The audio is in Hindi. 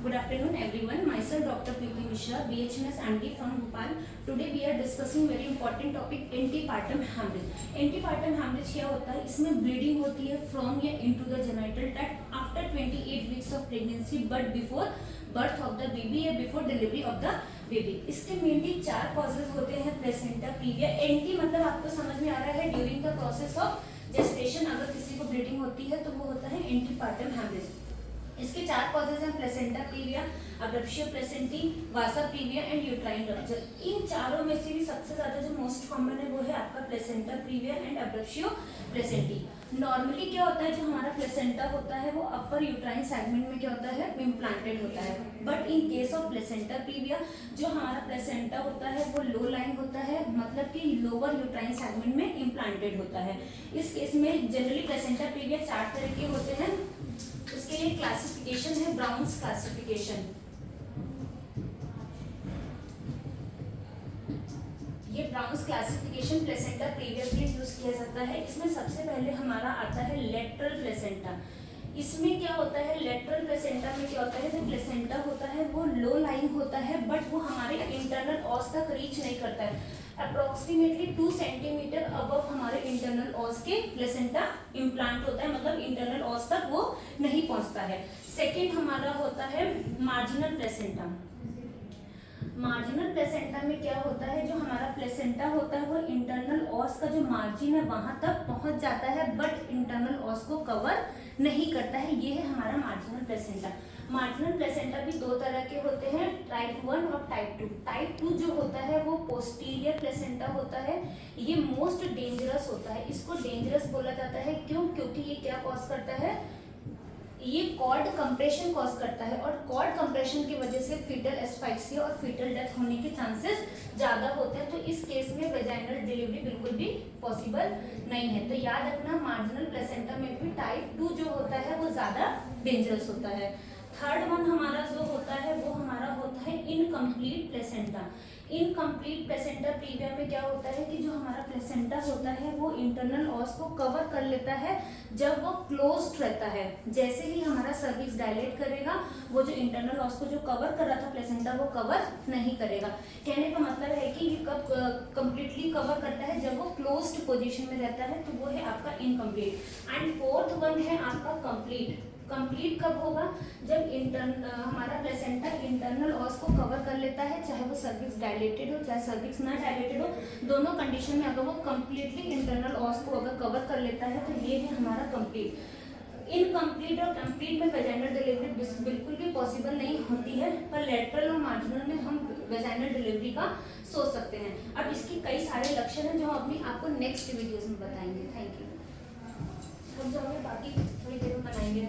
Good afternoon everyone. Myself Dr. P.P. Mishra, BHMS MD from Bhopal. Today we are discussing very important topic antepartum hemorrhage. Antepartum hemorrhage क्या होता है? इसमें ब्लीडिंग होती है from या into the genital tract after 28 weeks of pregnancy but before birth of the baby या before delivery of the baby. इसके मेनली 4 causes होते हैं प्लेसेंटा प्रीविया. एंटी मतलब आपको समझ में आ रहा है during the process of gestation अगर किसी को ब्लीडिंग होती है तो वो होता है एंटीपार्टम हेमरेज. इसके 4 कॉजेज हैं placenta previa, abruptio placentae, vasa previa and uterine rupture. इन चारों में से भी सबसे ज्यादा जो मोस्ट कॉमन है वो है आपका प्लेसेंटा प्रीविया एंड अब्रप्शियो प्लेसेंटी. नॉर्मली क्या होता है जो हमारा प्लेसेंटा होता है वो अपर यूट्राइन सेगमेंट में क्या होता है इम्प्लांटेड होता है. But in case of placenta previa जो हमारा प्लेसेंटा होता है वो लो लाइन होता है, मतलब कि लोअर यूट्राइन सेगमेंट में इम्प्लांटेड होता है. इस केस में जनरली प्लेसेंटा प्रीविया 4 तरह के होते हैं. उसके लिए क्लासिफिकेशन है ब्राउन्स क्लासिफिकेशन. ये ब्राउन्स क्लासिफिकेशन प्लेसेंटा प्रीविया के लिए यूज किया जाता है. इसमें सबसे पहले हमारा आता है लेटरल प्लेसेंटा. इसमें क्या होता है लेटरल प्लेसेंटा में क्या होता है जो प्लेसेंटा होता है वो लो लाइन होता है बट वो हमारे इंटरनल ऑस तक रीच नहीं करता है. अप्रोक्सीमेटली 2 सेंटीमीटर अबव हमारे इंटरनल ऑस के प्लेसेंटा इम्प्लांट होता है, मतलब इंटरनल ऑस तक वो नहीं पहुंचता है. सेकेंड हमारा होता है मार्जिनल प्लेसेंटा. मार्जिनल प्लेसेंटा में क्या होता है जो हमारा प्लेसेंटा होता है वो इंटरनल ऑस का जो मार्जिन है वहां तक पहुंच जाता है बट इंटरनल ऑस को कवर नहीं करता है. ये है हमारा मार्जिनल प्लेसेंटा. मार्जिनल प्लेसेंटा भी 2 तरह के होते हैं, टाइप 1 और टाइप 2. टाइप 2 जो होता है वो पोस्टीरियर प्लेसेंटा होता है. ये मोस्ट डेंजरस होता है. इसको डेंजरस बोला जाता है क्यों? क्योंकि ये क्या कॉज करता है, ये कॉर्ड कंप्रेशन कॉज करता है और कॉर्ड कंप्रेशन की वजह से फीटल एस्फाइक्सिया और फीटल डेथ होने के चांसेस ज्यादा होते हैं. तो इस केस में वेजाइनल डिलीवरी बिल्कुल भी पॉसिबल नहीं है. तो याद रखना मार्जिनल प्लेसेंटा में भी टाइप 2 जो होता है वो ज्यादा डेंजरस होता है. थर्ड वन हमारा जो होता है वो हमारा होता है incomplete placenta. Incomplete placenta previa में क्या होता है कि जो हमारा प्लेसेंटा होता है वो इंटरनल ऑस को कवर कर लेता है जब वो क्लोज्ड रहता है. जैसे ही हमारा सर्विक्स डायलेट करेगा वो जो इंटरनल ऑस को जो कवर कर रहा था प्लेसेंटा वो कवर नहीं करेगा. कहने का मतलब है कि ये कब कंप्लीटली कवर करता है जब वो क्लोज्ड पोजीशन में रहता है, तो वो है आपका इनकम्प्लीट. एंड फोर्थ वन है आपका कंप्लीट. कंप्लीट कब होगा जब हमारा प्लेसेंटा इंटरनल ऑस को कवर कर लेता है, चाहे वो सर्विक्स डायलेटेड हो चाहे सर्विक्स ना डायलेटेड हो. दोनों कंडीशन में अगर वो कंप्लीटली इंटरनल ऑस को अगर कवर कर लेता है तो ये है हमारा कंप्लीट. इनकम्प्लीट और कंप्लीट में वेजाइनल डिलीवरी बिल्कुल भी पॉसिबल नहीं होती है, पर लेटरल और मार्जिनल में हम वेजाइनल डिलीवरी का सोच सकते हैं. अब इसकी कई सारे लक्षण हैं जो हम अपनी आपको नेक्स्ट वीडियोस में बताएंगे. Thank you. हम जो हमें बाकी थोड़ी देर में बनाएंगे.